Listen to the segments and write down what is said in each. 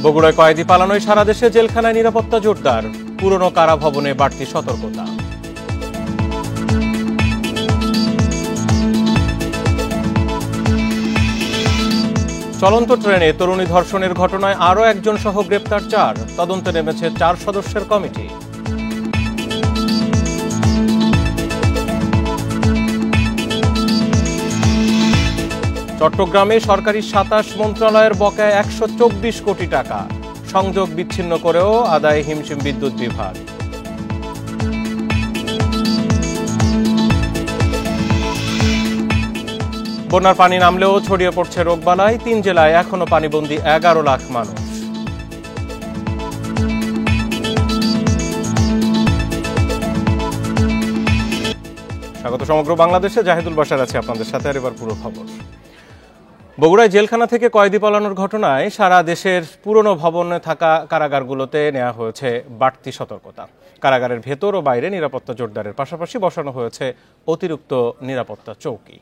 বগুড়ায় কয়েদি পালানোয় সারা দেশে জেলখানায় নিরাপত্তা জোরদার, পুরনো কারা ভবনে বাড়তি সতর্কতা। চলন্ত ট্রেনে তরুণী ধর্ষণের ঘটনায় আরও একজন সহ গ্রেপ্তার 4, তদন্তে নেমেছে 4 সদস্যের কমিটি। চট্টগ্রামে সরকারি 27 মন্ত্রণালয়ের বকেয়া 124 কোটি টাকা, সংযোগ বিচ্ছিন্ন করেও আদায়ে হিমশিম বিদ্যুৎ বিভাগ। বন্যার পানি নামলেও ছড়িয়ে পড়ছে রোগবালাই, 3 জেলায় এখনো পানিবন্দী 11 লাখ মানুষ। স্বাগত সমগ্র বাংলাদেশে, জাহিদুল বাশার আছে আপনাদের সাথে। আর এবার পুরো খবর। বগুড়ায় জেলখানা থেকে কয়েদি পালানোর ঘটনায় সারা দেশের পুরনো ভবনে থাকা কারাগারগুলোতে নেওয়া হয়েছে বাড়তি সতর্কতা। কারাগারের ভেতর ও বাইরে নিরাপত্তা জোরদারের পাশাপাশি বসানো হয়েছে অতিরিক্ত নিরাপত্তা চৌকি।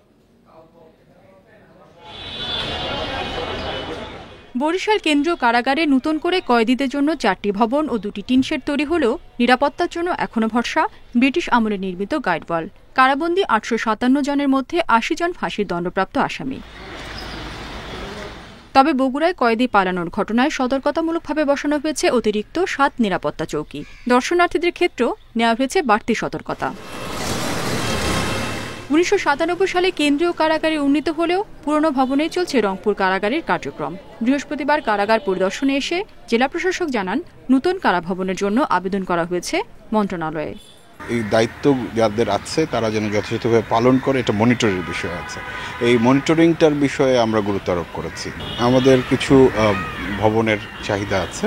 বরিশাল কেন্দ্রীয় কারাগারে নতুন করে কয়েদিদের জন্য 4টি ভবন ও 2টি টিনশেড তৈরি হলেও নিরাপত্তার জন্য এখনো ভরসা ব্রিটিশ আমলে নির্মিত গাইডওয়াল। কারাবন্দী 857 জনের মধ্যে 80 জন ফাঁসির দণ্ডপ্রাপ্ত আসামি। তবে বগুড়ায় কয়েদি পালানোর ঘটনায় সতর্কতামূলকভাবে বসানো হয়েছে অতিরিক্ত 7 নিরাপত্তা চৌকি। দর্শনার্থীদের ক্ষেত্রেও নেওয়া হয়েছে বাড়তি সতর্কতা। 1997 সালে কেন্দ্রীয় কারাগারে উন্নীত হলেও পুরনো ভবনেই চলছে রংপুর কারাগারের কার্যক্রম। বৃহস্পতিবার কারাগার পরিদর্শনে এসে জেলা প্রশাসক জানান, নতুন কারাভবনের জন্য আবেদন করা হয়েছে মন্ত্রণালয়ে। এই দায়িত্ব যাদের আছে তারা যেন যথাযথভাবে পালন করে, এটা মনিটরের বিষয় আছে। এই মনিটরিংটার বিষয়ে আমরা গুরুত্ব আরোপ করেছি। আমাদের কিছু ভবনের চাহিদা আছে,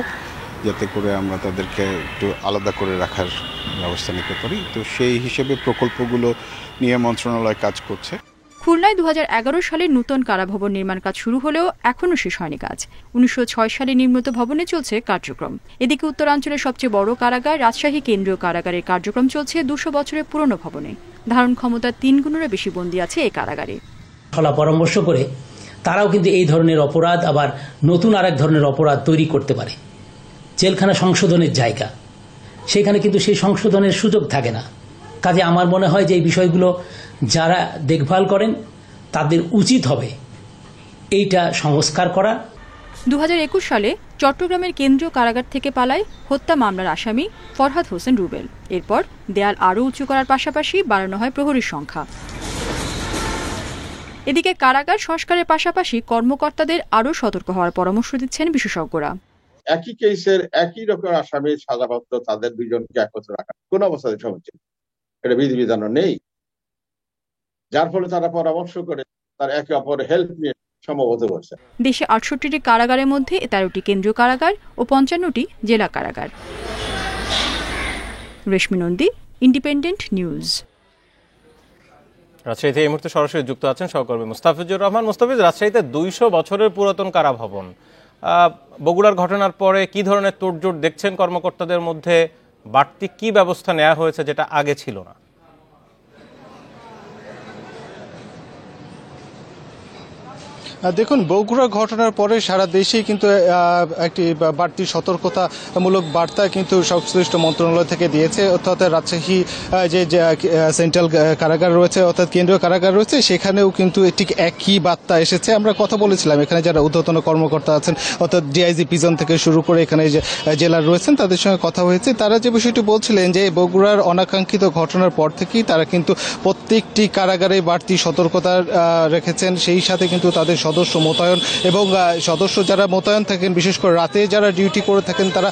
যাতে করে আমরা তাদেরকে একটু আলাদা করে রাখার ব্যবস্থা নিতে পারি। তো সেই হিসেবে প্রকল্পগুলো নিয়ে মন্ত্রণালয় কাজ করছে। খুলনায় 2011 সালে নতুন কারাভবন নির্মাণ কাজ শুরু হলেও এখনও শেষ হয়নি কাজ। 1906 সালে নির্মিত ভবনে চলছে কার্যক্রম। এদিকে উত্তরাঞ্চলের সবচেয়ে বড় কারাগার রাজশাহী কেন্দ্রীয় কারাগারের কার্যক্রম চলছে 200 বছরের পুরনো ভবনে। ধারণ ক্ষমতা 3 গুণেরও বেশি বন্দী আছে এই কারাগারে। ফলা পরামর্শ করে তারাও কিন্তু এই ধরনের অপরাধ আবার নতুন আরেক ধরনের অপরাধ তৈরি করতে পারে। জেলখানা সংশোধনের জায়গা, সেখানে কিন্তু সেই সংশোধনের সুযোগ থাকে না। কাজে আমার মনে হয় যে এই বিষয়গুলো যারা দেখভাল করেন তাদের উচিত হবে এইটা সংস্কার করা। 2021 সালে চট্টগ্রামের কেন্দ্রীয় কারাগার থেকে পালায় হত্যা মামলার আসামি ফরহাদ হোসেন রুবেল। এরপর দেয়াল আরও উঁচু করার পাশাপাশি বাড়ানো হয় প্রহরীর সংখ্যা। এদিকে কারাগার সংস্কারের পাশাপাশি কর্মকর্তাদের আরও সতর্ক হওয়ার পরামর্শ দিচ্ছেন বিশেষজ্ঞরা। একই কেসের একই রকম আসামির সাজাপ্রাপ্ত তাদের 2 জনকে একত্রে রাখা কোন অবস্থায় সমীচীন, এটা বিধিবিধান নেই। যার ফলে তারা পরামর্শ করে তার একে অপরের হেল্প নিয়ে সম্ভবত করছে। দেশে 68টি কারাগারের মধ্যে 13টি কেন্দ্রীয় কারাগার ও 55টি জেলা কারাগার। রেশমি নন্দী, ইন্ডিপেন্ডেন্ট নিউজ। রাজশাহীতে এই মুহূর্তে সরাসরি যুক্ত আছেন সহকর্মী মুস্তাফিজুর রহমান। মুস্তাফিজ, রাজশাহীতে 200 বছরের পুরাতন কারাভবন, বগুড়ার ঘটনার পরে কি ধরনের তোড়জোড় দেখছেন কর্মকর্তাদের মধ্যে? বাড়তি কি ব্যবস্থা নেওয়া হয়েছে যেটা আগে ছিল না? দেখুন, বগুড়া ঘটনার পরে সারা দেশেই কিন্তু একটি বাড়তি সতর্কতামূলক বার্তা কিন্তু সংশ্লিষ্ট মন্ত্রণালয় থেকে দিয়েছে। অর্থাৎ রাজশাহী যে সেন্ট্রাল কারাগার রয়েছে, অর্থাৎ কেন্দ্রীয় কারাগার রয়েছে, সেখানেও কিন্তু ঠিক একই বার্তা এসেছে। আমরা কথা বলেছিলাম, এখানে যারা ঊর্ধ্বতন কর্মকর্তা আছেন, অর্থাৎ ডিআইজি পিজন থেকে শুরু করে এখানে যে জেলার রয়েছেন, তাদের সঙ্গে কথা হয়েছে। তারা যে বিষয়টি বলছিলেন যে বগুড়ার অনাকাঙ্ক্ষিত ঘটনার পর থেকেই তারা কিন্তু প্রত্যেকটি কারাগারে বাড়তি সতর্কতা রেখেছেন। সেই সাথে কিন্তু তাদের সদস্য মোতায়েন এবং সদস্য যারা মোতায়েন থাকেন, বিশেষ করে রাতে যারা ডিউটি করে থাকেন, তারা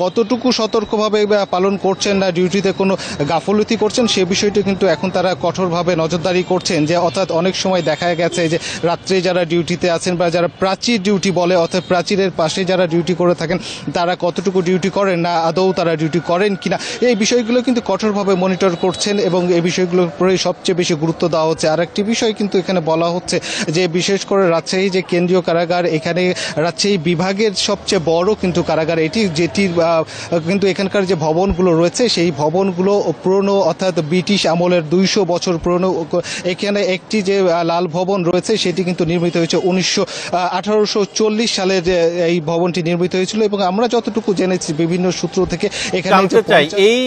কতটুকু সতর্কভাবে পালন করছেন না ডিউটিতে কোনো গাফলতি করছেন, সে বিষয়টি কিন্তু এখন তারা কঠোরভাবে নজরদারি করছেন। যে অর্থাৎ অনেক সময় দেখা গেছে যে রাত্রে যারা ডিউটিতে আছেন বা যারা প্রাচীর ডিউটি বলে, অর্থাৎ প্রাচীরের পাশে যারা ডিউটি করে থাকেন, তারা কতটুকু ডিউটি করেন না আদৌ তারা ডিউটি করেন কিনা, এই বিষয়গুলো কিন্তু কঠোরভাবে মনিটর করছেন এবং এই বিষয়গুলোর উপরে সবচেয়ে বেশি গুরুত্ব দেওয়া হচ্ছে। আর একটি বিষয় কিন্তু এখানে বলা হচ্ছে যে বিশেষ করে রাজশাহী যে কেন্দ্রীয় কারাগার, এখানে রাজশাহী বিভাগের সবচেয়ে বড় কিন্তু কারাগার এটি, যেটির কিন্তু এখানকার যে ভবনগুলো রয়েছে সেই ভবনগুলো পুরনো, অর্থাৎ ব্রিটিশ আমলের 200 বছর পুরনো। এখানে একটি যে লাল ভবন রয়েছে সেটি কিন্তু নির্মিত হয়েছে 1840 সালে এই ভবনটি নির্মিত হয়েছিল। এবং আমরা যতটুকু জেনেছি বিভিন্ন সূত্র থেকে, এখানে এই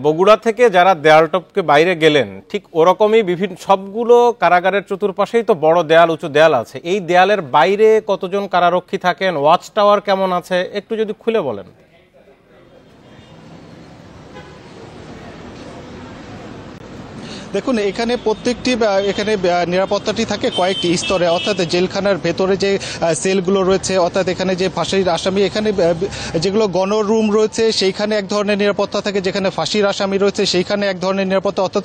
বগুড়া থেকে যারা দেয়াল টপকে বাইরে গেলেন ঠিক ওরকমই বিভিন্ন সবগুলো কারাগারের চতুর্পাশেই তো বড় দেয়াল, উঁচু দেয়াল আছে। এই দেয়ালের বাইরে কতজন কারারক্ষী থাকেন, ওয়াচ টাওয়ার কেমন আছে, একটু যদি খুলে বলেন। দেখুন, এখানে প্রত্যেকটি এখানে নিরাপত্তাটি থাকে কয়েকটি স্তরে, অর্থাৎ জেলখানার ভেতরে যে সেলগুলো রয়েছে, অর্থাৎ এখানে যে ফাঁসির আসামি, এখানে যেগুলো গণরুম রয়েছে সেইখানে এক ধরনের নিরাপত্তা থাকে, যেখানে ফাঁসির আসামি রয়েছে সেইখানে এক ধরনের নিরাপত্তা, অর্থাৎ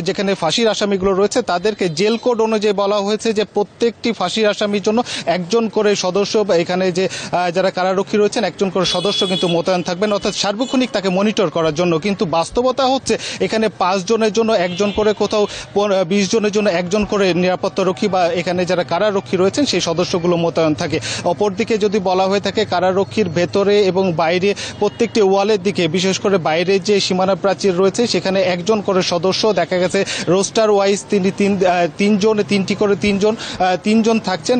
যেখানে ফাঁসির আসামিগুলো রয়েছে তাদেরকে জেল কোড অনুযায়ী বলা হয়েছে যে প্রত্যেকটি ফাঁসির আসামির জন্য একজন করে সদস্য, এখানে যে যারা কারারক্ষী রয়েছেন একজন করে সদস্য কিন্তু মোতায়েন থাকবেন, অর্থাৎ সার্বক্ষণিক তাকে মনিটর করার জন্য। কিন্তু বাস্তবতা হচ্ছে এখানে 5 জনের জন্য একজন করে, কোথাও 20 জনের জন্য একজন করে নিরাপত্তা রক্ষী বা এখানে যারা কারারক্ষী রয়েছেন সেই সদস্যগুলো মোতায়েন থাকে। অপরদিকে যদি বলা হয়ে থাকে কারারক্ষীর ভেতরে এবং বাইরে প্রত্যেকটি ওয়ালের দিকে, বিশেষ করে বাইরে যে সীমানা প্রাচীর রয়েছে সেখানে একজন করে সদস্য, দেখা গেছে রোস্টার ওয়াইজ তিনজন থাকছেন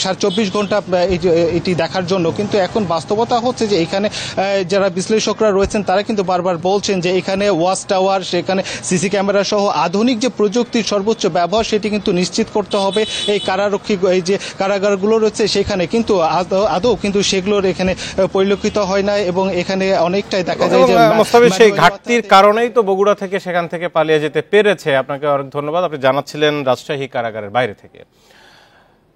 24 ঘন্টা এটি দেখার জন্য। কিন্তু এখন বাস্তবতা হচ্ছে যে এখানে যারা বিশ্লেষকরা রয়েছেন তারা কিন্তু বারবার বলছেন যে এখানে ওয়াচ টাওয়ার, সেখানে সিসি ক্যামেরা সহ আধুনিক যে প্রযুক্তির সর্বোচ্চ ব্যবহার সেটি কিন্তু নিশ্চিত করতে হবে এই কারারক্ষী, এই যে কারাগারগুলো রয়েছে সেখানে। কিন্তু আদৌ কিন্তু সেগুলোর এখানে পরিলক্ষিত হয় না এবং এখানে অনেকটাই দেখা যায় যে সেই ঘাটতির কারণেই তো বগুড়া থেকে সেখান থেকে পালিয়ে যেতে পেরেছে। আপনাকে অনেক ধন্যবাদ, আপনি জানাচ্ছিলেন রাজশাহী কারাগারের বাইরে থেকে।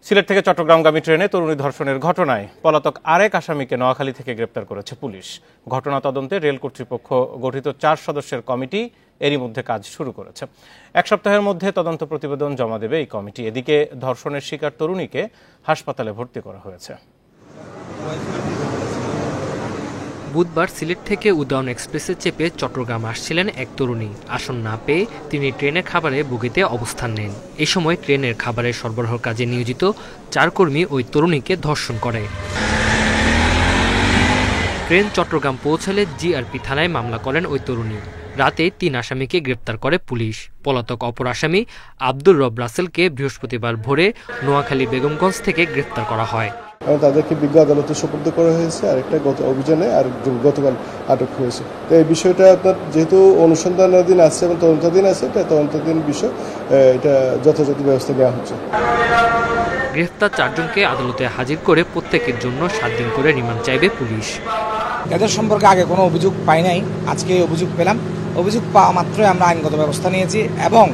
সিলেট থেকে চট্টগ্রামগামী ট্রেনে তরুণী ধর্ষণের ঘটনায় পলাতক আরেক আসামিকে নোয়াখালী থেকে গ্রেপ্তার করেছে পুলিশ। ঘটনা তদন্তে রেল কর্তৃপক্ষ গঠিত 4 সদস্যের কমিটি এরই মধ্যে কাজ শুরু করেছে। 1 সপ্তাহের মধ্যে তদন্ত প্রতিবেদন জমা দেবে এই কমিটি। এদিকে ধর্ষণের শিকার তরুণীকে হাসপাতালে ভর্তি করা হয়েছে। বুধবার সিলেট থেকে উদয়ন এক্সপ্রেসে চেপে চট্টগ্রাম আসছিলেন এক তরুণী। আসন না পেয়ে তিনি ট্রেনের খাবারের বগিতে অবস্থান নেন। এই সময় ট্রেনের খাবারের সরবরাহ কাজে নিয়োজিত 4 কর্মী ওই তরুণীকে ধর্ষণ করে। ট্রেন চট্টগ্রাম পৌঁছালে জিআরপি থানায় মামলা করেন ওই তরুণী। রাতে 3 আসামিকে গ্রেপ্তার করে পুলিশ। পলাতক অপর আসামি আব্দুর রব রাসেলকে বৃহস্পতিবার ভোরে নোয়াখালী বেগমগঞ্জ থেকে গ্রেপ্তার করা হয়। তাদেরকে বিজ্ঞ আদালতে সোপর্দ করা হয়েছে, আর একটা অভিযানে আর গতকাল আটক হয়েছে। তো এই বিষয়টা আপনার যেহেতু অনুসন্ধানাধীন আছে এবং তদন্তাধীন আছে, এটা তদন্তাধীন বিষয়, এটা যথাযথ ব্যবস্থা নেওয়া হচ্ছে। গ্রেফতার 4 জনকে আদালতে হাজির করে প্রত্যেকের জন্য 7 দিন করে রিমান্ড চাইবে পুলিশ। এদের সম্পর্কে আগে কোনো অভিযোগ পাই নাই, আজকে অভিযোগ পেলাম। অভিযোগ পাওয়া মাত্রই আমরা আইনগত ব্যবস্থা নিয়েছি এবং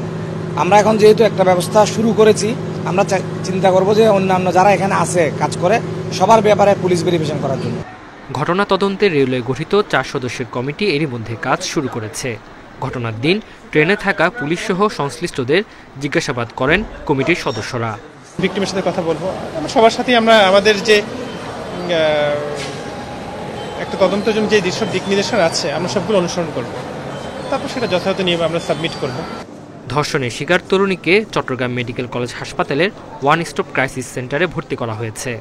আমরা এখন যেহেতু একটা ব্যবস্থা শুরু করেছি, আমরা চিন্তা করব যে অন্যান্য যারা এখানে আছে কাজ করে সবার ব্যাপারে পুলিশ ভেরিফিকেশন করার জন্য। ঘটনা তদন্তে রেলওয়ে গঠিত 4 সদস্যের কমিটি এরই মধ্যে কাজ শুরু করেছে। ঘটনার দিন ট্রেনে থাকা পুলিশ সহ সংশ্লিষ্টদের জিজ্ঞাসাবাদ করেন কমিটির সদস্যরা। ভিক্টিমের সাথে কথা বলবো, সবার সাথে আমরা আমাদের যে একটা তদন্তের জন্য যে যেসব দিক নির্দেশনা আছে আমরা সবগুলো অনুসরণ করব, তারপর সেটা যথাযথ নিয়মে আমরা সাবমিট করব। ধর্ষণের শিকার তরুণীকে চট্টগ্রাম মেডিকেল কলেজ হাসপাতালের 1 স্টপ ক্রাইসিস সেন্টারে ভর্তি করা হয়েছে।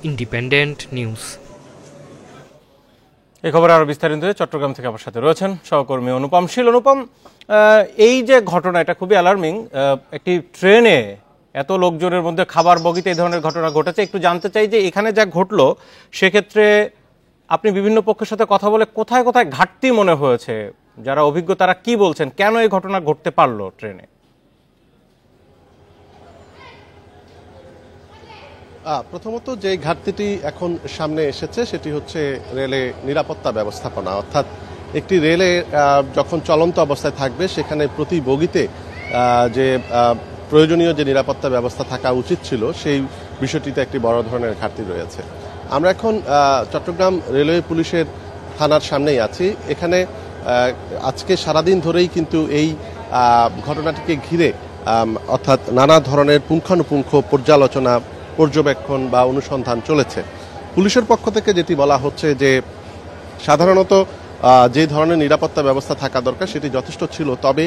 Independent news. এই খবর আরো বিস্তারিত চট্টগ্রাম থেকে আমার সাথে রয়েছেন সহকর্মী অনুপম শীল। অনুপম, এই যে ঘটনা এটা খুবই অ্যালার্মিং। একটি ট্রেনে এত লোকজনের মধ্যে খাবার বগিতে এই ধরনের ঘটনা ঘটেছে। একটু জানতে চাই যে এখানে যা ঘটলো সেক্ষেত্রে আপনি বিভিন্ন পক্ষের সাথে কথা বলে কোথায় কোথায় ঘাটতি মনে হয়েছে, যারা অভিজ্ঞ তারা কি বলছেন, কেন এই ঘটনা ঘটতে পারলো ট্রেনে? প্রথমত যে ঘাটতিটি এখন সামনে এসেছে সেটি হচ্ছে রেলে নিরাপত্তা ব্যবস্থাপনা। অর্থাৎ একটি রেলে যখন চলন্ত অবস্থায় থাকবে সেখানে প্রতি বগিতে যে প্রয়োজনীয় যে নিরাপত্তা ব্যবস্থা থাকা উচিত ছিল সেই বিষয়টিতে একটি বড় ধরনের ঘাটতি রয়েছে। আমরা এখন চট্টগ্রাম রেলওয়ে পুলিশের থানার সামনেই আছি। এখানে আজকে সারাদিন ধরেই কিন্তু এই ঘটনাটিকে ঘিরে অর্থাৎ নানা ধরনের পুঙ্খানুপুঙ্খ পর্যালোচনা, পর্যবেক্ষণ বা অনুসন্ধান চলেছে। পুলিশের পক্ষ থেকে যেটি বলা হচ্ছে যে সাধারণত যে ধরনের নিরাপত্তা ব্যবস্থা থাকা দরকার সেটি যথেষ্ট ছিল। তবে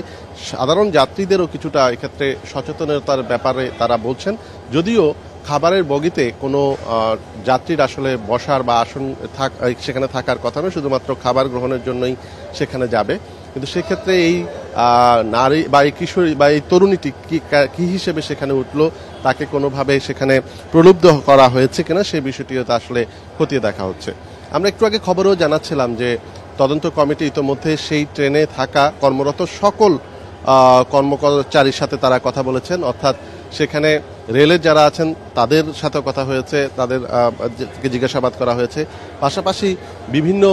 সাধারণ যাত্রীদেরও কিছুটা এক্ষেত্রে সচেতনতার ব্যাপারে তারা বলছেন, যদিও খাবারের বগিতে কোনো যাত্রীর আসলে বসার বা আসন সেখানে থাকার কথা নয়, শুধুমাত্র খাবার গ্রহণের জন্যই সেখানে যাবে। কিন্তু সেক্ষেত্রে এই নারী বা এই কিশোরী বা এই তরুণীটি কি হিসেবে সেখানে উঠলো, তাকে কোনোভাবে সেখানে প্রলুব্ধ করা হয়েছে কিনা সেই বিষয়টিও তা আসলে খতিয়ে দেখা হচ্ছে। আমরা একটু আগে খবরেও জানাচ্ছিলাম যে তদন্ত কমিটি ইতোমধ্যে সেই ট্রেনে থাকা কর্মরত সকল কর্মচারীর সাথে তারা কথা বলেছেন, অর্থাৎ সেখানে রেলের যারা আছেন তাদের সাথে কথা হয়েছে, তাদের জিজ্ঞাসাবাদ করা হয়েছে। পাশাপাশি বিভিন্ন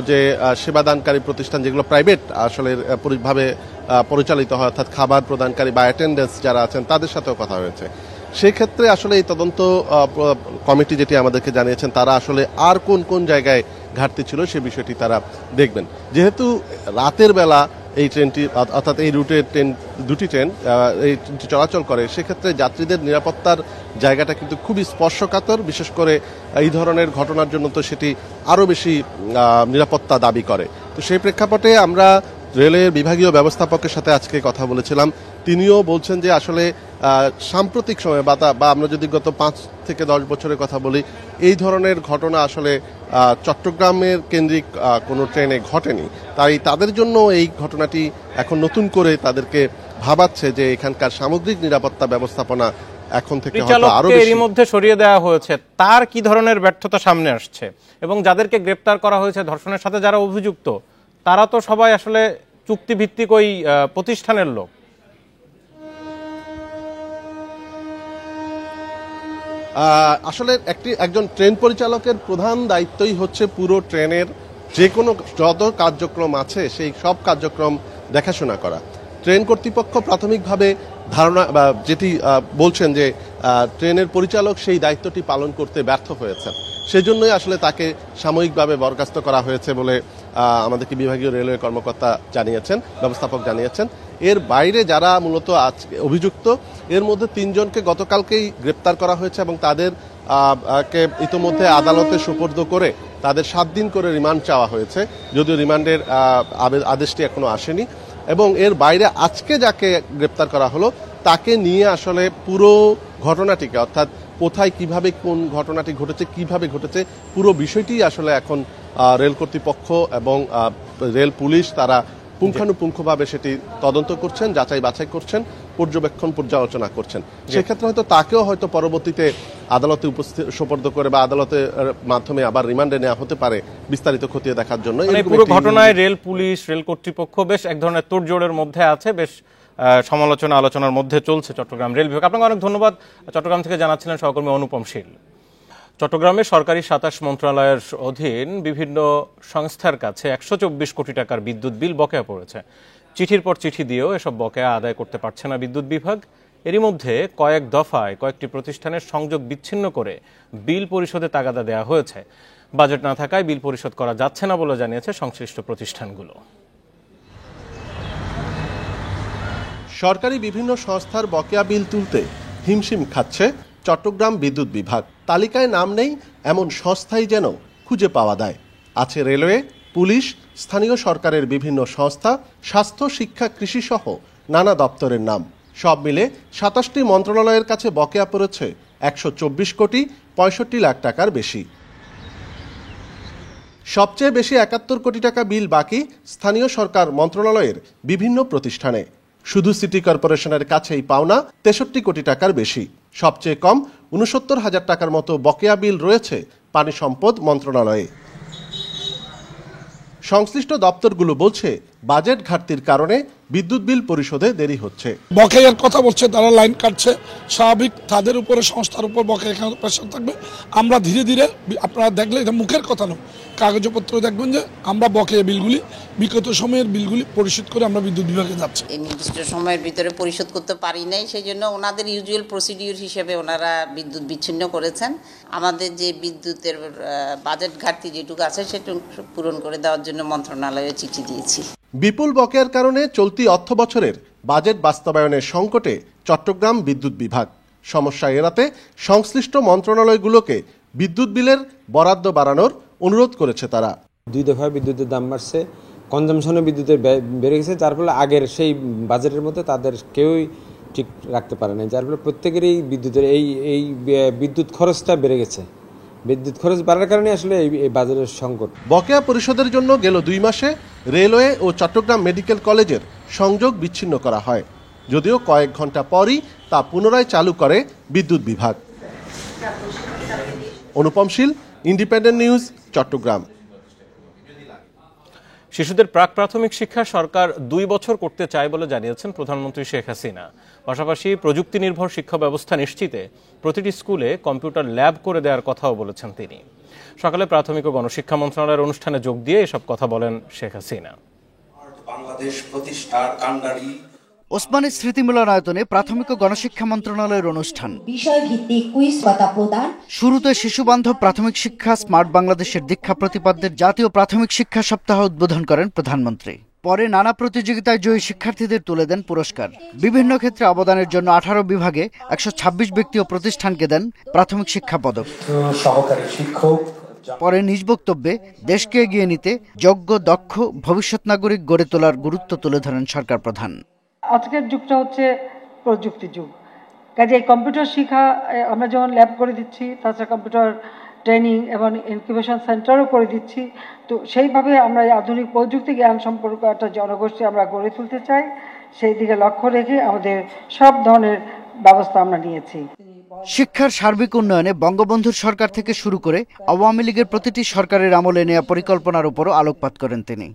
যে সেবাদানকারী প্রতিষ্ঠান যেগুলো প্রাইভেট আসলে ভাবে পরিচালিত হয়, অর্থাৎ খাবার প্রদানকারী বা অ্যাটেন্ডেন্স যারা আছেন তাদের সাথেও কথা হয়েছে। সেক্ষেত্রে আসলে এই তদন্ত কমিটি যেটি আমাদেরকে জানিয়েছেন, তারা আসলে আর কোন কোন জায়গায় ঘাটতি ছিল সে বিষয়টি তারা দেখবেন। যেহেতু রাতের বেলা এই ট্রেনটি অর্থাৎ এই রুটের দুটি ট্রেন এই চলাচল করে, সেক্ষেত্রে যাত্রীদের নিরাপত্তার জায়গাটা কিন্তু খুবই স্পর্শকাতর। বিশেষ করে এই ধরনের ঘটনার জন্য তো সেটি আরও বেশি নিরাপত্তা দাবি করে। তো সেই প্রেক্ষাপটে আমরা রেলের বিভাগীয় ব্যবস্থাপকের সাথে আজকে কথা বলেছিলাম। তিনিও বলছেন যে আসলে সাম্প্রতিক সময়ে বা আমরা যদি গত 5 থেকে 10 বছরের কথা বলি, এই ধরনের ঘটনা আসলে চট্টগ্রামের কেন্দ্রিক কোনো ট্রেনে ঘটেনি। তাই তাদের জন্য এই ঘটনাটি এখন নতুন করে তাদেরকে ভাবাচ্ছে যে এখানকার সামগ্রিক নিরাপত্তা ব্যবস্থাপনা এখন থেকে হয়তো আরো বেশি। এর মধ্যে সরিয়ে দেওয়া হয়েছে, তার কি ধরনের ব্যর্থতা সামনে আসছে এবং যাদেরকে গ্রেপ্তার করা হয়েছে ধর্ষণের সাথে যারা অভিযুক্ত, তারা তো সবাই আসলে চুক্তিভিত্তিক ওই প্রতিষ্ঠানের লোক। আসলে একজন ট্রেন পরিচালকের প্রধান দায়িত্বই হচ্ছে পুরো ট্রেনের যে কোনো যত কার্যক্রম আছে সেই সব কার্যক্রম দেখাশোনা করা। ট্রেন কর্তৃপক্ষ প্রাথমিকভাবে ধারণা বা যেটি বলছেন যে ট্রেনের পরিচালক সেই দায়িত্বটি পালন করতে ব্যর্থ হয়েছেন, সেজন্যই আসলে তাকে সাময়িকভাবে বরখাস্ত করা হয়েছে বলে আমাদেরকে বিভাগীয় রেলওয়ে কর্মকর্তা জানিয়েছেন, ব্যবস্থাপক জানিয়েছেন। এর বাইরে যারা মূলত আজকে অভিযুক্ত, এর মধ্যে 3 জনকে গতকালকেই গ্রেপ্তার করা হয়েছে এবং তাদের কে ইতোমধ্যে আদালতে সুপর্দ করে তাদের 7 দিন করে রিমান্ড চাওয়া হয়েছে, যদিও রিমান্ডের আদেশটি এখনো আসেনি। এবং এর বাইরে আজকে যাকে গ্রেপ্তার করা হলো তাকে নিয়ে আসলে পুরো ঘটনাটিকে, অর্থাৎ কোথায় কিভাবে কোন ঘটনাটি ঘটেছে, কিভাবে ঘটেছে, পুরো বিষয়টি আসলে এখন রেল কর্তৃপক্ষ এবং রেল পুলিশ তারা পুঙ্খানুপুঙ্খভাবে সেটি তদন্ত করছেন, যাচাই বাছাই করছেন, পর্যালোচনা করছেন। সেক্ষেত্রে হয়তো তাকেও হয়তো পরবর্তীতে আদালতে সুপর্দ করে বা আদালতের মাধ্যমে আবার রিমান্ডে নেওয়া হতে পারে বিস্তারিত খতিয়ে দেখার জন্য। পুরো ঘটনায় রেল পুলিশ, রেল কর্তৃপক্ষ বেশ এক ধরনের তোড়জোড়ের মধ্যে আছে, বেশ আলোচনার মধ্যে চলছে চট্টগ্রাম রেল বিভাগ। আপনাকে অনেক ধন্যবাদ। চট্টগ্রাম থেকে জানাচ্ছিলেন সহকর্মী অনুপম শীল। চট্টগ্রামে সরকারি 27 মন্ত্রণালয়ের অধীন বিভিন্ন সংস্থার কাছে 124 কোটি টাকার বিদ্যুৎ বিল বকেয়া পড়েছে। চিঠির পর চিঠি দিয়েও এসব বকেয়া আদায় করতে পারছে না বিদ্যুৎ বিভাগ। এরই মধ্যে কয়েক দফায় কয়েকটি প্রতিষ্ঠানের সংযোগ বিচ্ছিন্ন করে বিল পরিশোধে তাগাদা দেওয়া হয়েছে। বাজেট না থাকায় বিল পরিশোধ করা যাচ্ছে না বলে জানিয়েছে সংশ্লিষ্ট প্রতিষ্ঠানগুলো। সরকারি বিভিন্ন সংস্থার বকেয়া বিল তুলতে হিমশিম খাচ্ছে চট্টগ্রাম বিদ্যুৎ বিভাগ। তালিকায় নাম নেই এমন সংস্থাই যেন খুঁজে পাওয়া যায়। আছে রেলওয়ে, পুলিশ, স্থানীয় সরকারের বিভিন্ন সংস্থা, স্বাস্থ্য, শিক্ষা, কৃষি সহ নানা দপ্তরের নাম। সব মিলে 27টি মন্ত্রণালয়ের কাছে বকেয়া পড়েছে 124 কোটি 65 লাখ টাকার বেশি। সবচেয়ে বেশি 71 কোটি টাকা বিল বাকি স্থানীয় সরকার মন্ত্রণালয়ের বিভিন্ন প্রতিষ্ঠানে। শুধু সিটি কর্পোরেশনের কাছেই পাওনা 63 কোটি টাকার বেশি। সবচেয়ে কম 69,000 টাকার মতো বকেয়া বিল রয়েছে পানি সম্পদ মন্ত্রণালয়ে। সংশ্লিষ্ট দপ্তরগুলো বলছে বাজেট ঘাটতির কারণে বিদ্যুৎ বিল পরিশোধে দেরি হচ্ছে। বকেয়ার কথা বলছে, তারা লাইন কাটছে, স্বাভাবিক তাদের উপরে, সংস্থার উপর বকেয়া প্রেশার থাকবে। আমরা ধীরে ধীরে, আপনারা দেখলে এটা মুখের কথা নয়, কাগজপত্র দেখবেন যে আমরা বকেয়া বিলগুলি, বিগত সময়ের বিলগুলি পরিশোধ করে আমরা বিদ্যুৎ বিভাগে যাচ্ছি। এই নির্দিষ্ট সময়ের ভিতরে পরিশোধ করতে পারি নাই, সেই জন্য ওনাদের ইউজুয়াল প্রসিডিউর হিসেবে ওনারা বিদ্যুৎ বিচ্ছিন্ন করেছেন। আমাদের যে বিদ্যুতের বাজেট ঘাটতি যেটুকু আছে সেটুকু পূরণ করে দেওয়ার জন্য মন্ত্রণালয়ে চিঠি দিয়েছি। বিপুল বকেয়ার কারণে চলতি অর্থ বছরের বাজেট বাস্তবায়নের সংকটে চট্টগ্রাম বিদ্যুৎ বিভাগ। সমস্যা এড়াতে সংশ্লিষ্ট মন্ত্রণালয়গুলোকে বিদ্যুৎ বিলের বরাদ্দ বাড়ানোর অনুরোধ করেছে তারা। 2 দফায় বিদ্যুতের দাম বাড়ছে, কনজামশনে বিদ্যুতের বেড়ে গেছে, যার ফলে আগের সেই বাজেটের মধ্যে তাদের কেউই ঠিক রাখতে পারে না, যার ফলে প্রত্যেকেরই বিদ্যুতের এই বিদ্যুৎ খরচটা বেড়ে গেছে। বিদ্যুৎ খরচ বাড়ার কারণে আসলে এই বাজারের সংকট। বকেয়া পরিশোধের জন্য গেল 2 মাসে রেলওয়ে ও চট্টগ্রাম মেডিকেল কলেজের সংযোগ বিচ্ছিন্ন করা হয়, যদিও কয়েক ঘন্টা পরই তা পুনরায় চালু করে বিদ্যুৎ বিভাগ। অনুপম শীল, ইন্ডিপেন্ডেন্ট নিউজ, চট্টগ্রাম। শিশুদের প্রাক প্রাথমিক শিক্ষা সরকার 2 বছর করতে চায় বলে জানিয়েছেন প্রধানমন্ত্রী শেখ হাসিনা। পাশাপাশি প্রযুক্তি নির্ভর শিক্ষা ব্যবস্থা নিশ্চিতে প্রতিটি স্কুলে কম্পিউটার ল্যাব করে দেওয়ার কথাও বলেছেন তিনি। সকালে প্রাথমিক ও গণশিক্ষা মন্ত্রণালয়ের অনুষ্ঠানে যোগ দিয়ে এসব কথা বলেন শেখ হাসিনা। বাংলাদেশ প্রতিষ্ঠার কাণ্ডারি ওসমানী স্মৃতি মিলনায়তনে প্রাথমিক ও গণশিক্ষা মন্ত্রণালয়ের অনুষ্ঠান। বিষয়ভিত্তিক কুইজ পাতা প্রদান। শুরুতে শিশুবান্ধব প্রাথমিক শিক্ষা স্মার্ট বাংলাদেশের দীক্ষা প্রতিপাদ্যের জাতীয় প্রাথমিক শিক্ষা সপ্তাহ উদ্বোধন করেন প্রধানমন্ত্রী। পরে নানা প্রতিযোগিতায় জয়ী শিক্ষার্থীদের তুলে দেন পুরস্কার। বিভিন্ন ক্ষেত্রে অবদানের জন্য 18 বিভাগে 126 ব্যক্তি ও প্রতিষ্ঠানকে দেন প্রাথমিক শিক্ষা পদক। সহকারী শিক্ষক। পরে নিজ বক্তব্যে দেশকে এগিয়ে নিতে যোগ্য, দক্ষ ভবিষ্যৎ নাগরিক গড়ে তোলার গুরুত্ব তুলে ধরেন সরকার প্রধান। আজকের যুগটা হচ্ছে প্রযুক্তি যুগ, কাজে এই কম্পিউটার শিক্ষা আমরা যেমন ল্যাব করে দিচ্ছি, তাছাড়া কম্পিউটার ট্রেনিং এবং ইনকিউবেশন সেন্টারও করে দিচ্ছি। তো সেইভাবে আমরা আধুনিক প্রযুক্তি জ্ঞান সম্পর্ক একটা জনগোষ্ঠী আমরা গড়ে তুলতে চাই, সেই দিকে লক্ষ্য রেখে আমাদের সব ধরনের ব্যবস্থা আমরা নিয়েছি। শিক্ষার সার্বিক উন্নয়নে বঙ্গবন্ধুর সরকার থেকে শুরু করে আওয়ামী লীগের প্রতিটি সরকারের আমলে নেওয়া পরিকল্পনার উপরও আলোকপাত করেন তিনি।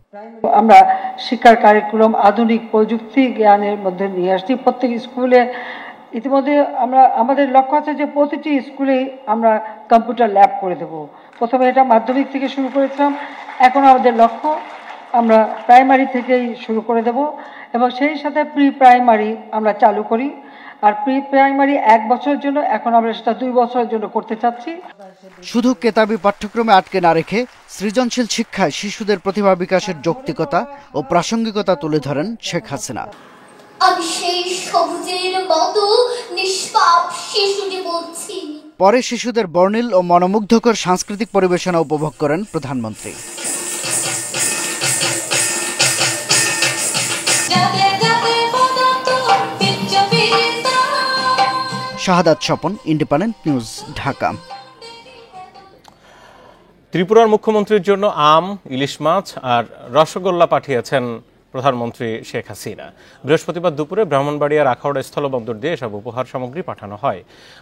আমরা শিক্ষার কারিকুলাম আধুনিক প্রযুক্তি জ্ঞানের মধ্যে নিয়ে আসছি প্রত্যেক স্কুলে। ইতিমধ্যে আমাদের লক্ষ্য আছে যে প্রতিটি স্কুলেই আমরা কম্পিউটার ল্যাব করে দেব। প্রথমে এটা মাধ্যমিক থেকে শুরু করেছিলাম, এখন আমাদের লক্ষ্য আমরা প্রাইমারি থেকেই শুরু করে দেব এবং সেই সাথে প্রি প্রাইমারি আমরা চালু করি। আর প্রি প্রাইমারি 1 বছরের জন্য, এখন আমরা সেটা 2 বছরের জন্য করতে চাচ্ছি। শুধু কেতাবি পাঠ্যক্রমে আটকে না রেখে সৃজনশীল শিক্ষায় শিশুদের প্রতিভা বিকাশের যৌক্তিকতা ও প্রাসঙ্গিকতা তুলে ধরেন শেখ হাসিনা। আমি সেই সবুজের মতো নিষ্পাপ শিশুটি বলছি। পরে শিশুদের বর্ণিল ও মনোমুগ্ধকর সাংস্কৃতিক পরিবেশনা উপভোগ করেন প্রধানমন্ত্রী। শাহাদাত স্বপন, ইন্ডিপেন্ডেন্ট নিউজ, ঢাকা। ত্রিপুরার মুখ্যমন্ত্রীর জন্য আম, ইলিশ মাছ আর রসগোল্লা পাঠিয়েছেন প্রধানমন্ত্রী শেখ হাসিনা। বৃহস্পতিবার দুপুরে ব্রাহ্মণবাড়িয়ার আখাউড়া স্থলবন্দর দিয়ে এসব উপহার সামগ্রী পাঠানো হয়।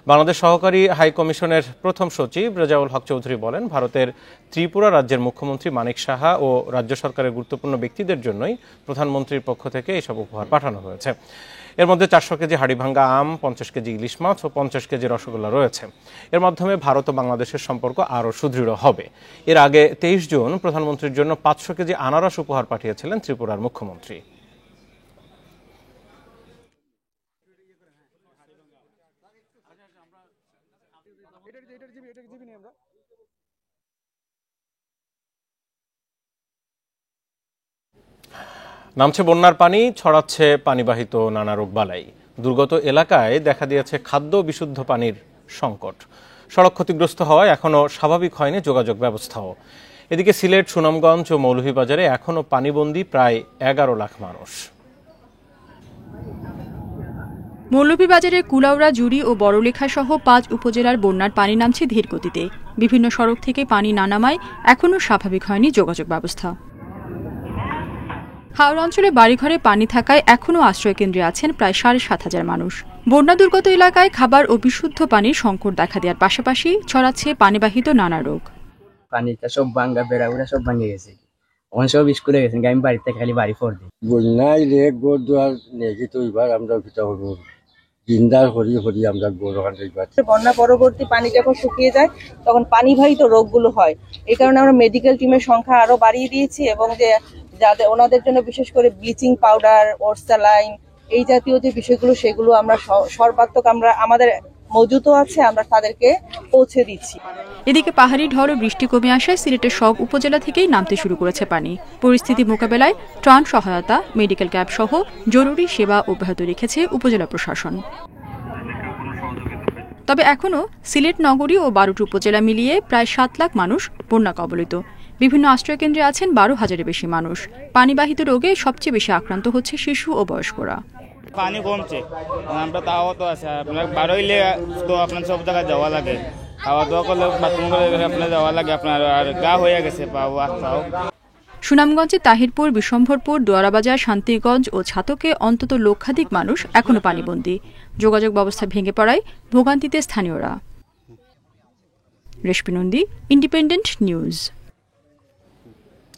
বাংলাদেশ সহকারী হাই কমিশনের প্রথম সচিব রেজাউল হক চৌধুরী বলেন, ভারতের ত্রিপুরা রাজ্যের মুখ্যমন্ত্রী মানিক সাহা ও রাজ্য সরকারের গুরুত্বপূর্ণ ব্যক্তিদের জন্যই প্রধানমন্ত্রীর পক্ষ থেকে এসব উপহার পাঠানো হয়েছে। এর মধ্যে 400 কেজি হাড়িভাঙ্গা আম, 50 কেজি ইলিশ মাছ ও 50 কেজি রসগোল্লা রয়েছে। এর মাধ্যমে ভারত ও বাংলাদেশের সম্পর্ক আরও সুদৃঢ় হবে। এর আগে 23 জুন প্রধানমন্ত্রীর জন্য 500 কেজি আনারস উপহার পাঠিয়েছিলেন ত্রিপুরার মুখ্যমন্ত্রী। নামছে বন্যার পানি, ছড়াচ্ছে পানিবাহিত নানা রোগবালাই। দুর্গত এলাকায় দেখা দিয়েছে খাদ্য বিশুদ্ধ পানির সংকট। সড়ক ক্ষতিগ্রস্ত হওয়ায় এখনও স্বাভাবিক হয়নি যোগাযোগ ব্যবস্থাও। এদিকে সিলেট, সুনামগঞ্জ ও মৌলভীবাজারে এখনও পানিবন্দী প্রায় 11 লাখ মানুষ। মৌলভীবাজারের কুলাউড়া, জুড়ি ও বড়লেখা সহ 5 উপজেলার বন্যার পানি নামছে ধীর গতিতে। বিভিন্ন সড়ক থেকে পানি না নামায় এখনও স্বাভাবিক হয়নি যোগাযোগ ব্যবস্থা। হাওড়া অঞ্চলে বাড়িঘরে পানি থাকায় এখনও আশ্রয়কেন্দ্রে আছেন প্রায় 7,500 মানুষ। বন্যা দুর্গত এলাকায় খাবার ও বিশুদ্ধ পানির সংকট দেখা দেওয়ার পাশাপাশি ছড়াচ্ছে পানিবাহিত নানা রোগ। পানিটা সব ভাঙ্গা, বেড়াগুড়া সব ভাঙে গেছে, সব স্কুলে গেছেন, আমি বাড়িতে খালি বাড়ি ফোর দিই। বন্যায় রে গোর দুয়ার নেই তো এবার আমরা ভিতর চিন্তার করি আমরা গোর বন্যা পরবর্তী পানি যখন শুকিয়ে যায় তখন পানিবাহিত রোগগুলো হয়। এই কারণে আমরা মেডিকেল টিমের সংখ্যা আরো বাড়িয়ে দিয়েছি এবং যে যাদের ওনাদের জন্য বিশেষ করে ব্লিচিং পাউডার, ওরসালাইন এই জাতীয় যে বিষয়গুলো সেগুলো আমরা সর্বাত্মক আমাদের মজুতও আছে, আমরা তাদেরকে পৌঁছে দিচ্ছি। এদিকে পাহাড়ি ঢল ও বৃষ্টি কমে আসায় সিলেটের সব উপজেলা থেকেই নামতে শুরু করেছে পানি। পরিস্থিতি মোকাবেলায় ত্রাণ সহায়তা, মেডিকেল ক্যাম্প সহ জরুরি সেবা অব্যাহত রেখেছে উপজেলা প্রশাসন। তবে এখনও সিলেট নগরী ও 12টি উপজেলা মিলিয়ে প্রায় 7 লাখ মানুষ বন্যা কবলিত। বিভিন্ন আশ্রয়কেন্দ্রে আছেন 12,000-এর বেশি মানুষ। পানিবাহিত রোগে সবচেয়ে বেশি আক্রান্ত হচ্ছে শিশু ও বয়স্করা। পানি কমছে, আমরা তাও তো আছে, আপনার বারো হইলে তো আপনার সব জায়গায় যাওয়া লাগে, খাওয়া দাওয়া করলে বাথরুম করে আপনার যাওয়া লাগে, আপনার আর গা হয়ে গেছে পাও। সুনামগঞ্জে তাহিরপুর, বিশম্ভরপুর, দোয়ারাবাজার, শান্তিগঞ্জ ও ছাতকে অন্তত লক্ষাধিক মানুষ এখনও পানিবন্দী। যোগাযোগ ব্যবস্থা ভেঙে পড়ায় ভোগান্তিতে স্থানীয়রা। রেশমি নন্দী, ইন্ডিপেন্ডেন্ট নিউজ।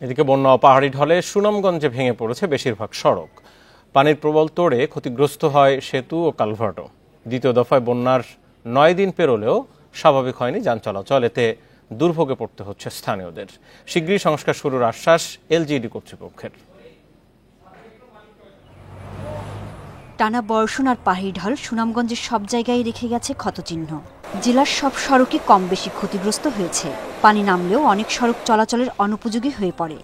এদিকে বন্যা ও পাহাড়ি ঢলে সুনামগঞ্জে ভেঙে পড়েছে বেশিরভাগ সড়ক। পানির প্রবল তোড়ে ক্ষতিগ্রস্ত হয় সেতু ও কালভার্টও। দ্বিতীয় দফায় বন্যার 9 দিন পেরোলেও স্বাভাবিক হয়নি যান চলাচল, এতে দুর্ভোগে পড়তে হচ্ছে স্থানীয়দের। শীঘ্রই সংস্কার শুরুর আশ্বাস এলজিইডি কর্তৃপক্ষের। টানা বর্ষণ আর পাহাড়ি ঢল সুনামগঞ্জের সব জায়গায় রেখে গেছে ক্ষতচিহ্ন। জেলার সব সড়কই কম বেশি ক্ষতিগ্রস্ত হয়েছে। পানি নামলেও অনেক সড়ক চলাচলের অনুপযোগী হয়ে পড়ে।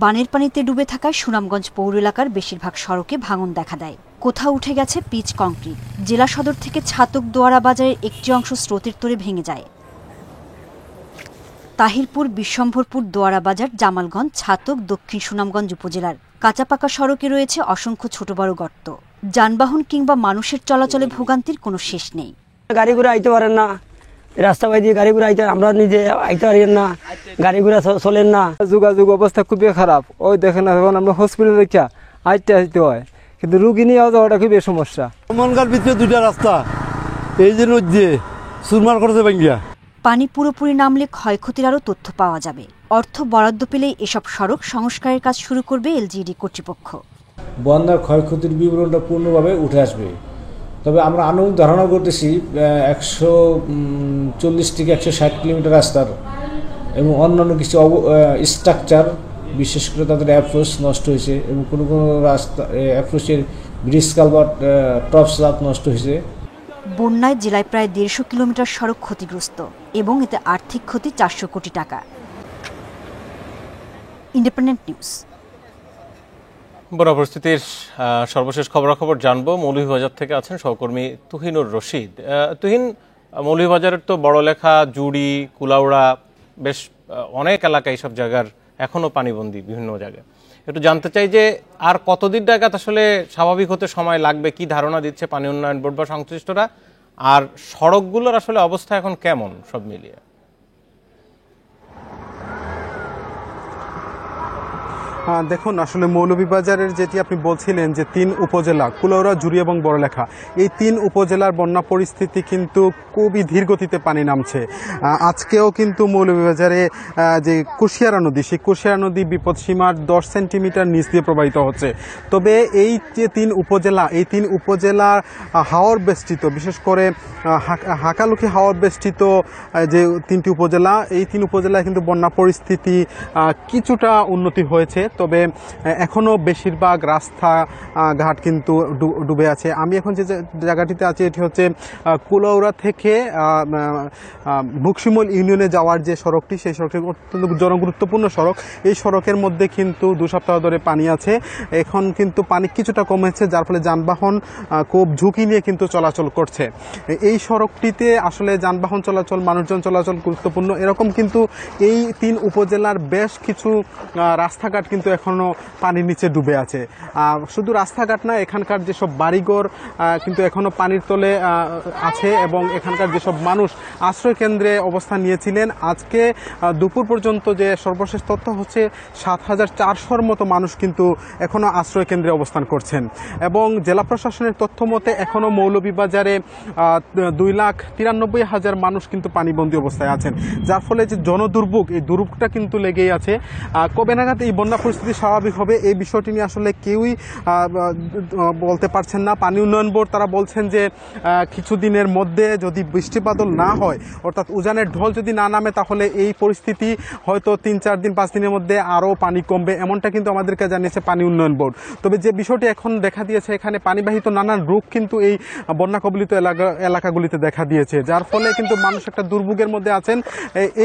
বানের পানিতে ডুবে থাকায় সুনামগঞ্জ পৌর এলাকার বেশিরভাগ সড়কে ভাঙন দেখা দেয়। কোথাও উঠে গেছে পিচ কংক্রিট। জেলা সদর থেকে ছাতক দোয়ারা বাজারের একটি অংশ স্রোতের তোড়ে ভেঙে যায়। তাহিরপুর, বিশম্ভরপুর, দোয়ারা বাজার, জামালগঞ্জ, ছাতক, দক্ষিণ সুনামগঞ্জ উপজেলার কাঁচা পাকা সড়কে রয়েছে অসংখ্য ছোট বড় গর্ত। যানবাহন কিংবা মানুষের চলাচলে ভোগান্তির কোনো শেষ নেই। গাড়ি ঘোড়া আইতে পারেন না, রাস্তা বাই দিয়ে গাড়ি ঘোড়া আইতে, আমরা নিজে আইতে পারেন না, গাড়ি ঘোড়া চলেন না। যোগাযোগ অবস্থা খুবই খারাপ। ওই দেখেন এখন আমরা হসপিটালে দেখা আইতে হয়, কিন্তু রুগী নিয়ে যাওয়াটা খুবই সমস্যা। মনগার ভিতরে 2টা রাস্তা, এই যে নদী সুরমার করতে ভাঙ্গিয়া। পানি পুরোপুরি নামলে ক্ষয়ক্ষতির আরও তথ্য পাওয়া যাবে। অর্থ বরাদ্দ পেলেই এসব সড়ক সংস্কারের কাজ শুরু করবে এলজিইডি কর্তৃপক্ষ। বন্যার ক্ষয়ক্ষতির বিবরণটা পূর্ণভাবে উঠে আসবে। তবে আমরা আনুমানিক ধারণা করতেছি 140 থেকে 160 কিলোমিটার রাস্তার এবং অন্যান্য কিছু স্ট্রাকচার, বিশেষ করে তাদের অ্যাপ্রোচ নষ্ট হয়েছে এবং কোনো কোনো রাস্তা অ্যাপ্রোচের ব্রিজ, কালভার্ট, টপ স্ল্যাব নষ্ট হয়েছে। বন্যায় জেলায় প্রায় 150 কিলোমিটার সড়ক ক্ষতিগ্রস্ত এবং এতে আর্থিক ক্ষতি 400 কোটি টাকা। Independent news. বন্যা পরিস্থিতির সর্বশেষ খবরাখবর জানবো। মৌলভীবাজার থেকে আছেন সহকর্মী তুহিনুর রশিদ। তুহিন, মৌলভীবাজারের তো বড়লেখা, জুড়ি, কুলাউড়া, বেশ অনেক এলাকা, এইসব জায়গার এখনো পানিবন্দী বিভিন্ন জায়গায়। একটু জানতে চাই যে আর কতদিন নাগাদ আসলে স্বাভাবিক হতে সময় লাগবে, কি ধারণা দিচ্ছে পানি উন্নয়ন বোর্ড বা সংশ্লিষ্টরা, আর সড়কগুলোর আসলে অবস্থা এখন কেমন সব মিলিয়ে? দেখুন, আসলে মৌলভীবাজারের যেটি আপনি বলছিলেন যে 3 উপজেলা কুলাউড়া, জুড়ি এবং বড়লেখা, এই 3 উপজেলার বন্যা পরিস্থিতি কিন্তু খুবই ধীর গতিতে পানি নামছে। আজকেও কিন্তু মৌলভীবাজারে যে কুশিয়ারা নদী, সেই কুশিয়ারা নদী বিপদসীমার 10 সেন্টিমিটার নিচ দিয়ে প্রবাহিত হচ্ছে। তবে এই যে 3 উপজেলা, এই 3 উপজেলা হাওর বেষ্টিত, বিশেষ করে হাকালুকি হাওর বেষ্টিত যে 3টি উপজেলা, এই 3 উপজেলায় কিন্তু বন্যা পরিস্থিতি কিছুটা উন্নতি হয়েছে। তবে এখনও বেশিরভাগ রাস্তাঘাট কিন্তু ডুবে আছে। আমি এখন যে জায়গাটিতে আছি এটি হচ্ছে কুলাউড়া থেকে মুকসিমল ইউনিয়নে যাওয়ার যে সড়কটি, সেই সড়কটি অত্যন্ত জনগুরুত্বপূর্ণ সড়ক। এই সড়কের মধ্যে কিন্তু 2 সপ্তাহ ধরে পানি আছে। এখন কিন্তু পানি কিছুটা কমেছে, যার ফলে যানবাহন খুব ঝুঁকি নিয়ে কিন্তু চলাচল করছে। এই সড়কটিতে আসলে যানবাহন চলাচল, মানুষজন চলাচল গুরুত্বপূর্ণ। এরকম কিন্তু এই 3 উপজেলার বেশ কিছু রাস্তাঘাট কিন্তু এখনো পানির নিচে ডুবে আছে। শুধু রাস্তাঘাট না, এখানকার যেসব বাড়িঘর কিন্তু এখনো পানির তলে আছে এবং এখানকার যেসব মানুষ আশ্রয় কেন্দ্রে অবস্থান নিয়েছিলেন, আজকে দুপুর পর্যন্ত যে সর্বশেষ তথ্য হচ্ছে 7400-র মতো মানুষ কিন্তু এখনো আশ্রয় কেন্দ্রে অবস্থান করছেন। এবং জেলা প্রশাসনের তথ্য মতে এখনো মৌলভীবাজারে 2,93,000 মানুষ কিন্তু পানিবন্দী অবস্থায় আছেন, যার ফলে যে জনদুর্ভোগ, এই দুর্ভোগটা কিন্তু লেগেই আছে। কবে নাগাদ এই বন্যা পরিস্থিতি স্বাভাবিক হবে, এই বিষয়টি নিয়ে আসলে কেউই বলতে পারছেন না। পানি উন্নয়ন বোর্ড তারা বলছেন যে কিছুদিনের মধ্যে যদি বৃষ্টিপাতল না হয়, অর্থাৎ উজানের ঢল যদি না নামে, তাহলে এই পরিস্থিতি হয়তো 3-4 দিন 5 দিনের মধ্যে আরও পানি কমবে, এমনটা কিন্তু আমাদেরকে জানিয়েছে পানি উন্নয়ন বোর্ড। তবে যে বিষয়টি এখন দেখা দিয়েছে, এখানে পানিবাহিত নানান রোগ কিন্তু এই বন্যা কবলিত এলাকাগুলিতে দেখা দিয়েছে, যার ফলে কিন্তু মানুষ একটা দুর্ভোগের মধ্যে আছেন।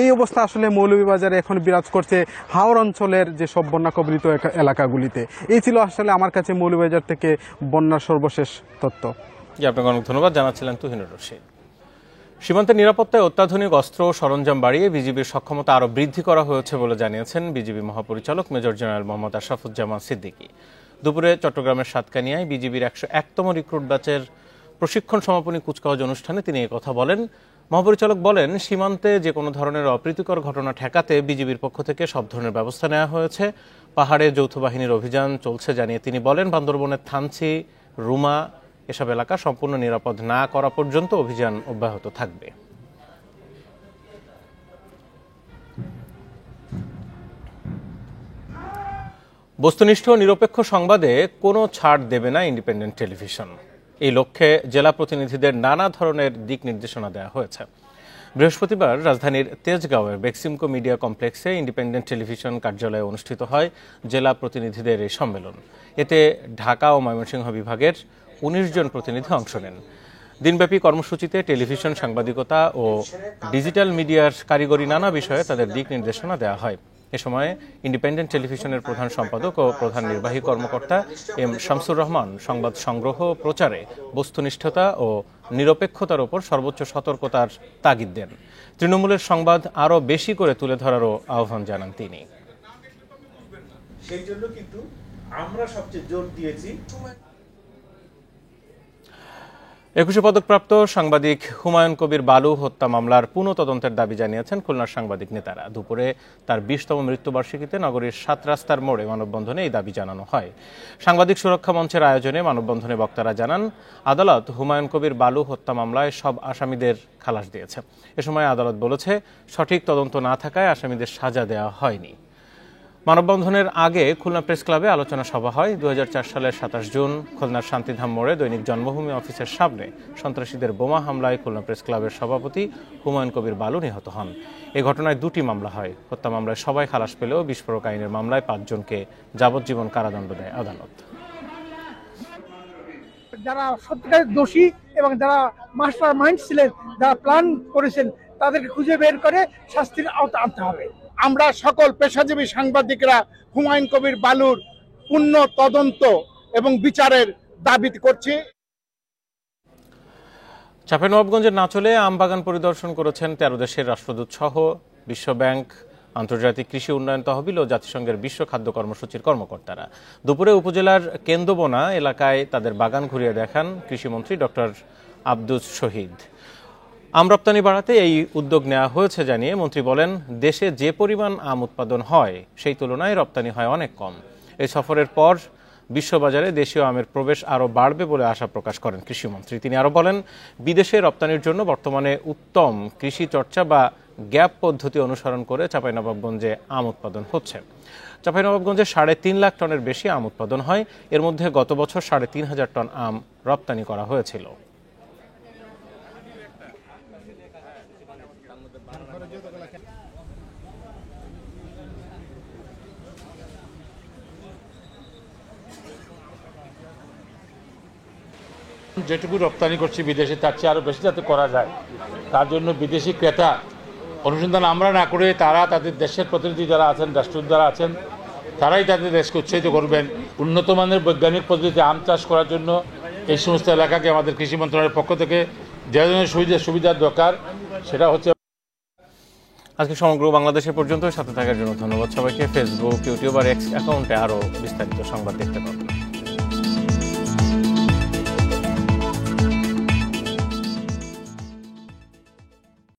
এই অবস্থা আসলে মৌলভীবাজারে এখন বিরাজ করছে হাওর অঞ্চলের যে সব বন্যা কবলিত এলাকাগুলিতে। এই ছিল আসলে আমার কাছে মৌলভীবাজার থেকে বন্যার সর্বশেষ তথ্য। আপনাকে অনেক ধন্যবাদ জানাচ্ছিলেন তুহিনুর রশিদ। সীমান্তের নিরাপত্তায় অত্যাধুনিক অস্ত্র ও সরঞ্জাম বাড়িয়ে বিজিবির সক্ষমতা আরও বৃদ্ধি করা হয়েছে বলে জানিয়েছেন বিজিবি মহাপরিচালক মেজর জেনারেল মোহাম্মদ আশরাফুজ্জামান সিদ্দিকী। দুপুরে চট্টগ্রামের সাতকানিয়ায় বিজিবির 101তম রিক্রুট ব্যাচের প্রশিক্ষণ সমাপনী কুচকাওয়াজ অনুষ্ঠানে তিনি এই কথা বলেন। মহাপরিচালক বলেন, সীমান্তে যে কোনো ধরনের অপ্রীতিকর ঘটনা ঠেকাতে বিজিবির পক্ষ থেকে সব ধরনের ব্যবস্থা নেওয়া হয়েছে। পাহাড়ে যৌথ বাহিনীর অভিযান চলছে জানিয়ে তিনি বলেন, বান্দরবনের থানচি, রুমা এসব এলাকা সম্পূর্ণ নিরাপদ না করা পর্যন্ত অভিযান অব্যাহত থাকবে। বস্তুনিষ্ঠ নিরপেক্ষ সংবাদে কোনো ছাড় দেবে না ইন্ডিপেন্ডেন্ট টেলিভিশন। এই লক্ষ্যে জেলা প্রতিনিধিদের নানা ধরনের দিক নির্দেশনা দেওয়া হয়েছে। বৃহস্পতিবার রাজধানীর তেজগাঁওয়ের বেক্সিমকো মিডিয়া কমপ্লেক্সে ইন্ডিপেন্ডেন্ট টেলিভিশন কার্যালয়ে অনুষ্ঠিত হয় জেলা প্রতিনিধিদের এই সম্মেলন। এতে ঢাকা ও ময়মনসিংহ বিভাগের 19 জন প্রতিনিধি অংশ নেন। দিনব্যাপী কর্মসূচিতে টেলিভিশন, সাংবাদিকতা ও ডিজিটাল মিডিয়ার কারিগরি নানা বিষয়ে তাদের দিক নির্দেশনা দেওয়া হয়। এ সময় ইন্ডিপেন্ডেন্ট টেলিভিশনের প্রধান সম্পাদক ও প্রধান নির্বাহী কর্মকর্তা এম শামসুর রহমান সংবাদ সংগ্রহ প্রচারে বস্তুনিষ্ঠতা ও নিরপেক্ষতার উপর সর্বোচ্চ সতর্কতার তাগিদ দেন। তৃণমূলের সংবাদ আরও বেশি করে তুলে ধরারও আহ্বান জানান তিনি। সেই জন্য কিন্তু আমরা সবচেয়ে জোর দিয়েছি। 21 পদকপ্রাপ্ত সাংবাদিক হুমায়ুন কবির বালু হত্যা মামলার পুনঃ তদন্তের দাবি জানিয়েছেন খুলনার সাংবাদিক নেতারা। দুপুরে তার 20তম মৃত্যুবার্ষিকীতে নগরীর 7 রাস্তার মোড়ে মানববন্ধনে এই দাবি জানানো হয়। সাংবাদিক সুরক্ষা মঞ্চের আয়োজনে মানববন্ধনে বক্তারা জানান, আদালত হুমায়ুন কবির বালু হত্যা মামলায় সব আসামিদের খালাস দিয়েছে। এ সময় আদালত বলেছে, সঠিক তদন্ত না থাকায় আসামিদের সাজা দেওয়া হয়নি। মানববন্ধনের আগে খুলনা প্রেস ক্লাবে আলোচনা সভা হয়। 2004 সালের 27 জুন খুলনার শান্তিধাম মোড়ে দৈনিক জন্মভূমি অফিসের সামনে সন্ত্রাসীদের বোমা হামলায় খুলনা প্রেস ক্লাবের সভাপতি হুমায়ুন কবির বালু নিহত হন। এই ঘটনায় 2টি মামলা হয়। হত্যা মামলায় সবাই খালাস পেলেও বিস্ফোরক আইনের মামলায় 5 জনকে যাবজ্জীবন কারাদণ্ড দেয় আদালত। যারা সত্যিকারের দোষী এবং যারা মাস্টার মাইন্ড ছিলেন, যারা প্ল্যান করেছেন, তাদেরকে খুঁজে বের করে শাস্তির আওতা আনতে হবে। আমরা সকল পেশাজীবী সাংবাদিকরা হুমায়ুন কবির বালুর পূর্ণ তদন্ত এবং বিচারের দাবি করছি। চাঁপাইনবাবগঞ্জের নাচলে আমবাগান পরিদর্শন করেছেন 13 দেশের রাষ্ট্রদূত সহ বিশ্ব ব্যাংক, আন্তর্জাতিক কৃষি উন্নয়ন তহবিল ও জাতিসংঘের বিশ্ব খাদ্য কর্মসূচির কর্মকর্তারা। দুপুরে উপজেলার কেন্দ্রবোনা এলাকায় তাদের বাগান ঘুরিয়ে দেখান কৃষিমন্ত্রী ডক্টর আব্দুস শহীদ। আম রপ্তানি বাড়াতে এই উদ্যোগ নেওয়া হয়েছে জানিয়ে মন্ত্রী বলেন, দেশে যে পরিমাণ আম উৎপাদন হয় সেই তুলনায় রপ্তানি হয় অনেক কম। এই সফরের পর বিশ্ববাজারে দেশীয় আমের প্রবেশ আরও বাড়বে বলে আশা প্রকাশ করেন কৃষিমন্ত্রী। তিনি আরও বলেন, বিদেশে রপ্তানির জন্য বর্তমানে উত্তম কৃষি চর্চা বা গ্যাপ পদ্ধতি অনুসরণ করে চাঁপাইনবাবগঞ্জে আম উৎপাদন হচ্ছে। চাঁপাইনবাবগঞ্জে 3.5 লাখ টনের বেশি আম উৎপাদন হয়। এর মধ্যে গত বছর 3,500 টন আম রপ্তানি করা হয়েছিল। যেটুকু রপ্তানি করছি বিদেশে, তার চেয়ে আরও বেশি যাতে করা যায়, তার জন্য বিদেশি ক্রেতা অনুসন্ধান আমরা না করে তারা তাদের দেশের প্রতিনিধি যারা আছেন, রাষ্ট্রদূত যারা আছেন, তারাই তাদের দেশকে উৎসাহিত করবেন উন্নত মানের বৈজ্ঞানিক পদ্ধতিতে আম চাষ করার জন্য। এই সমস্ত এলাকাকে আমাদের কৃষি মন্ত্রণালয়ের পক্ষ থেকে যে ধরনের সুবিধার দরকার সেটা হচ্ছে। আজকে সমগ্র বাংলাদেশের পর্যন্ত সাথে থাকার জন্য ধন্যবাদ সবাইকে। ফেসবুক, ইউটিউব আর এক্স অ্যাকাউন্টে আরও বিস্তারিত সংবাদ দেখতে পাবেন।